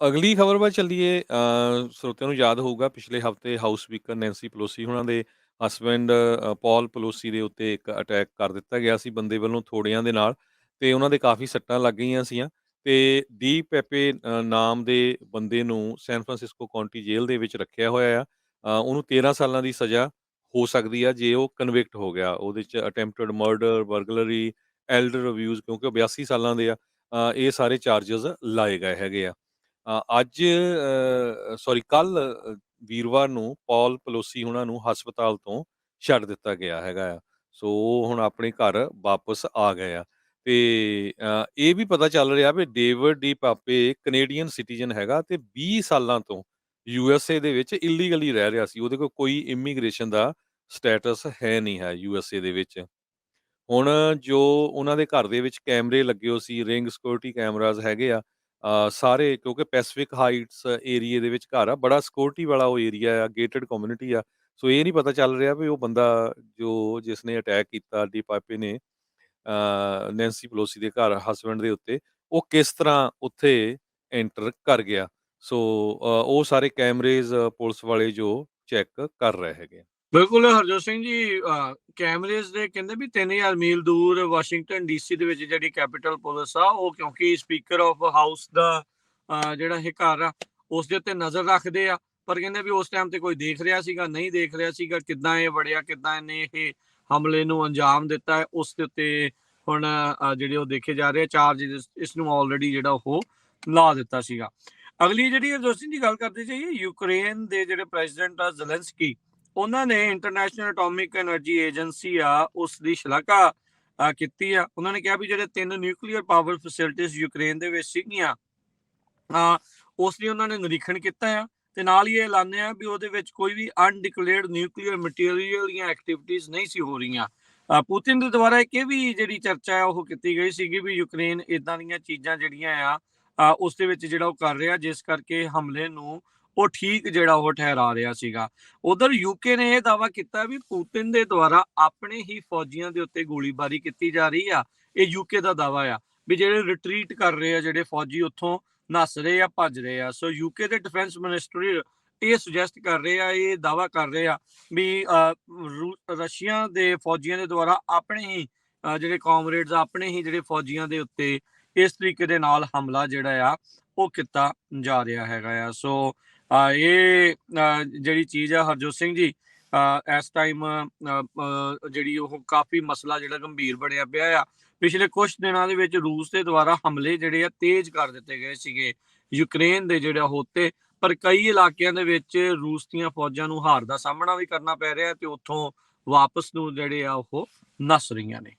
ਅਗਲੀ ਖਬਰ ਵੱਲ ਚੱਲੀਏ। ਸਰੋਤਿਆਂ ਨੂੰ ਯਾਦ ਹੋਊਗਾ ਪਿਛਲੇ ਹਫ਼ਤੇ ਹਾਊਸ ਸਪੀਕਰ ਨੈਂਸੀ ਪਲੋਸੀ ਹੋਣਾ ਦੇ ਹਸਬੈਂਡ ਪੌਲ ਪਲੋਸੀ ਦੇ ਉੱਤੇ ਇੱਕ ਅਟੈਕ ਕਰ ਦਿੱਤਾ ਗਿਆ ਸੀ ਬੰਦੇ ਵੱਲੋਂ ਥੋੜਿਆਂ ਦੇ ਨਾਲ, ਤੇ ਉਹਨਾਂ ਦੇ ਕਾਫੀ ਸੱਟਾਂ ਲੱਗ ਗਈਆਂ ਸੀਆਂ। ਤੇ ਡੀ ਪੈਪੇ ਨਾਮ ਦੇ ਬੰਦੇ ਨੂੰ ਸੈਨ ਫਰਾਂਸਿਸਕੋ ਕਾਉਂਟੀ ਜੇਲ੍ਹ ਦੇ ਵਿੱਚ ਰੱਖਿਆ ਹੋਇਆ ਆ। ਉਹਨੂੰ 13 ਸਾਲਾਂ ਦੀ ਸਜ਼ਾ ਹੋ ਸਕਦੀ ਆ ਜੇ ਉਹ ਕਨਵਿਕਟ ਹੋ ਗਿਆ। ਉਹਦੇ 'ਚ ਅਟੈਂਪਟਡ ਮਰਡਰ, ਬਰਗਲਰੀ, ਐਲਡਰ ਅਬਿਊਜ਼, ਕਿਉਂਕਿ ਉਹ 82 ਸਾਲਾਂ ਦੇ ਆ। ਇਹ ਸਾਰੇ ਚਾਰਜਸ ਲਾਏ ਗਏ ਹੈਗੇ ਆ। ਅੱਜ ਸੌਰੀ ਕੱਲ੍ਹ ਵੀਰਵਾਰ ਨੂੰ ਪੌਲ ਪਲੋਸੀ ਹੁਣਾਂ ਨੂੰ ਹਸਪਤਾਲ ਤੋਂ ਛੱਡ ਦਿੱਤਾ ਗਿਆ ਹੈਗਾ ਆ। ਸੋ ਉਹ ਹੁਣ ਆਪਣੇ ਘਰ ਵਾਪਸ ਆ ਗਏ ਆ। ਤੇ ਇਹ ਵੀ ਪਤਾ ਚੱਲ ਰਿਹਾ ਵੀ ਡੇਵਿਡ ਡੀ ਪਾਪੇ ਕੈਨੇਡੀਅਨ ਸਿਟੀਜ਼ਨ ਹੈਗਾ ਤੇ 20 ਸਾਲਾਂ ਤੋਂ USA ਦੇ ਵਿੱਚ ਇਲੀਗਲੀ ਰਹਿ ਰਿਹਾ ਸੀ। ਉਹਦੇ ਕੋਲ ਕੋਈ ਇਮੀਗ੍ਰੇਸ਼ਨ ਦਾ ਸਟੇਟਸ ਹੈ ਨਹੀਂ ਹੈ USA ਦੇ ਵਿੱਚ। ਹੁਣ ਜੋ ਉਹਨਾਂ ਦੇ ਘਰ ਦੇ ਵਿੱਚ ਕੈਮਰੇ ਲੱਗੇ ਹੋ ਸੀ, ਰਿੰਗ ਸਿਕਿਉਰਿਟੀ ਕੈਮਰਾਜ਼ ਹੈਗੇ ਆ। ਸਾਰੇ ਕਿਉਂਕਿ ਪੈਸੀਫਿਕ ਹਾਈਟਸ ਏਰੀਏ ਦੇ ਵਿੱਚ ਘਰ ਆ, ਬੜਾ ਸਿਕਿਉਰਿਟੀ ਵਾਲਾ ਉਹ ਏਰੀਆ ਆ, ਗੇਟਡ ਕਮਿਊਨਿਟੀ ਆ। ਸੋ ਇਹ ਨਹੀਂ ਪਤਾ ਚੱਲ ਰਿਹਾ ਵੀ ਉਹ ਬੰਦਾ ਜਿਸਨੇ ਅਟੈਕ ਕੀਤਾ ਡੀ ਪਾਪੇ ਨੇ ਨੈਂਸੀ ਪਲੋਸੀ ਦੇ ਘਰ ਹਸਬੈਂਡ ਦੇ ਉੱਤੇ, ਉਹ ਕਿਸ ਤਰ੍ਹਾਂ ਉੱਥੇ ਐਂਟਰ ਕਰ ਗਿਆ। ਸੋ ਉਹ ਸਾਰੇ ਕੈਮਰੇਜ਼ ਪੁਲਿਸ ਵਾਲੇ ਜੋ ਚੈੱਕ ਕਰ ਰਹੇ ਹੈਗੇ ਆ। ਬਿਲਕੁਲ ਹਰਜੋਤ ਸਿੰਘ ਜੀ, ਕੈਮਰੇਜ਼ ਦੇ ਕਹਿੰਦੇ ਵੀ 3000 ਮੀਲ ਦੂਰ ਵਾਸ਼ਿੰਗਟਨ DC ਦੇ ਵਿੱਚ ਜਿਹੜੀ ਕੈਪੀਟਲ ਪੁਲਿਸ ਆ ਉਹ, ਕਿਉਂਕਿ ਸਪੀਕਰ ਆਫ ਹਾਊਸ ਦਾ ਜਿਹੜਾ ਇਹ ਘਰ ਆ ਉਸ ਦੇ ਉੱਤੇ ਨਜ਼ਰ ਰੱਖਦੇ ਆ। ਪਰ ਕਹਿੰਦੇ ਵੀ ਉਸ ਟਾਈਮ ਤੇ ਕੋਈ ਦੇਖ ਰਿਹਾ ਸੀਗਾ, ਨਹੀਂ ਦੇਖ ਰਿਹਾ ਸੀਗਾ ਕਿੱਦਾਂ ਇਹ ਵੜਿਆ, ਕਿੱਦਾਂ ਇਹਨੇ ਇਹ ਹਮਲੇ ਨੂੰ ਅੰਜਾਮ ਦਿੱਤਾ ਹੈ। ਉਸ ਦੇ ਉੱਤੇ ਹੁਣ ਜਿਹੜੇ ਉਹ ਦੇਖੇ ਜਾ ਰਹੇ ਚਾਰਜ ਇਸ ਨੂੰ ਆਲਰੇਡੀ ਜਿਹੜਾ ਉਹ ਲਾ ਦਿੱਤਾ ਸੀਗਾ। ਅਗਲੀ ਜਿਹੜੀ ਹਰਜੋਤ ਸਿੰਘ ਦੀ ਗੱਲ ਕਰਦੇ ਸੀ, ਯੂਕਰੇਨ ਦੇ ਜਿਹੜੇ ਪ੍ਰੈਜ਼ੀਡੈਂਟ ਆ ਜ਼ੈਲੈਂਸਕੀ, ਉਹਨਾਂ ਨੇ ਇੰਟਰਨੈਸ਼ਨਲ ਐਟੋਮਿਕ ਐਨਰਜੀ ਏਜੰਸੀ ਆ ਉਸ ਦੀ ਸ਼ਲਾਘਾ ਕੀਤੀ ਆ। ਉਹਨਾਂ ਨੇ ਕਿਹਾ ਵੀ ਜਿਹੜੇ 3 ਨਿਊਕਲੀਅਰ ਪਾਵਰ ਫੈਸਿਲਿਟੀਜ਼ ਯੂਕਰੇਨ ਦੇ ਵਿੱਚ ਸੀਗੀਆਂ ਉਸ ਦੀ ਉਹਨਾਂ ਨੇ ਨਿਰੀਖਣ ਕੀਤਾ ਆ। ਤੇ ਨਾਲ ਹੀ ਇਹ ਐਲਾਨਿਆ ਵੀ ਉਹਦੇ ਵਿੱਚ ਕੋਈ ਵੀ ਅਨਡਿਕਲੇਅਰਡ ਨਿਊਕਲੀਅਰ ਮਟੀਰੀਅਲ ਜਾਂ ਐਕਟੀਵਿਟੀਜ਼ ਨਹੀਂ ਸੀ ਹੋ ਰਹੀਆਂ। ਪੁਤਿਨ ਦੇ ਦੁਆਰਾ ਇੱਕ ਇਹ ਵੀ ਜਿਹੜੀ ਚਰਚਾ ਹੈ ਉਹ ਕੀਤੀ ਗਈ ਸੀਗੀ ਵੀ ਯੂਕਰੇਨ ਇਦਾਂ ਦੀਆਂ ਚੀਜ਼ਾਂ ਜਿਹੜੀਆਂ ਆ ਉਸ ਦੇ ਵਿੱਚ ਜਿਹੜਾ ਉਹ ਕਰ ਰਿਹਾ, ਜਿਸ ਕਰਕੇ ਹਮਲੇ ਨੂੰ ਉਹ ਠੀਕ ਜਿਹੜਾ ਉਹ ਠਹਿਰਾ ਰਿਹਾ ਸੀਗਾ। ਉਧਰ UK ਨੇ ਇਹ ਦਾਅਵਾ ਕੀਤਾ ਵੀ ਪੁਤਿਨ ਦੇ ਦੁਆਰਾ ਆਪਣੇ ਹੀ ਫੌਜੀਆਂ ਦੇ ਉੱਤੇ ਗੋਲੀਬਾਰੀ ਕੀਤੀ ਜਾ ਰਹੀ ਆ। ਇਹ UK ਦਾ ਦਾਅਵਾ ਆ ਵੀ ਜਿਹੜੇ ਰਿਟਰੀਟ ਕਰ ਰਹੇ ਆ, ਜਿਹੜੇ ਫੌਜੀ ਉੱਥੋਂ ਨੱਸ ਰਹੇ ਆ, ਭੱਜ ਰਹੇ ਆ। ਸੋ UK ਦੇ ਡਿਫੈਂਸ ਮਿਨਿਸਟਰੀ ਇਹ ਸੁਜੈਸਟ ਕਰ ਰਹੇ ਆ, ਇਹ ਦਾਅਵਾ ਕਰ ਰਹੇ ਆ ਵੀ ਰਸ਼ੀਆ ਦੇ ਫੌਜੀਆਂ ਦੇ ਦੁਆਰਾ ਆਪਣੇ ਹੀ ਜਿਹੜੇ ਕਾਮਰੇਡਸ ਆਪਣੇ ਹੀ ਜਿਹੜੇ ਫੌਜੀਆਂ ਦੇ ਉੱਤੇ ਇਸ ਤਰੀਕੇ ਦੇ ਨਾਲ ਹਮਲਾ ਜਿਹੜਾ ਆ ਉਹ ਕੀਤਾ ਜਾ ਰਿਹਾ ਹੈਗਾ ਆ। ਸੋ ਇਹ ਜਿਹੜੀ ਚੀਜ਼ ਆ ਹਰਜੋਤ ਸਿੰਘ ਜੀ, ਇਸ ਟਾਈਮ ਜਿਹੜੀ ਉਹ ਕਾਫੀ ਮਸਲਾ ਜਿਹੜਾ ਗੰਭੀਰ ਬਣਿਆ ਪਿਆ ਆ। ਪਿਛਲੇ ਕੁਝ ਦਿਨਾਂ ਦੇ ਵਿੱਚ ਰੂਸ ਦੇ ਦੁਆਰਾ ਹਮਲੇ ਜਿਹੜੇ ਆ ਤੇਜ਼ ਕਰ ਦਿੱਤੇ ਗਏ ਸੀਗੇ ਯੂਕਰੇਨ ਦੇ ਜਿਹੜਾ ਉੱਤੇ, ਪਰ ਕਈ ਇਲਾਕਿਆਂ ਦੇ ਵਿੱਚ ਰੂਸ ਦੀਆਂ ਫੌਜਾਂ ਨੂੰ ਹਾਰ ਦਾ ਸਾਹਮਣਾ ਵੀ ਕਰਨਾ ਪੈ ਰਿਹਾ ਤੇ ਉੱਥੋਂ ਵਾਪਸ ਨੂੰ ਜਿਹੜੇ ਆ ਉਹ ਨੱਸ ਰਹੀਆਂ ਨੇ।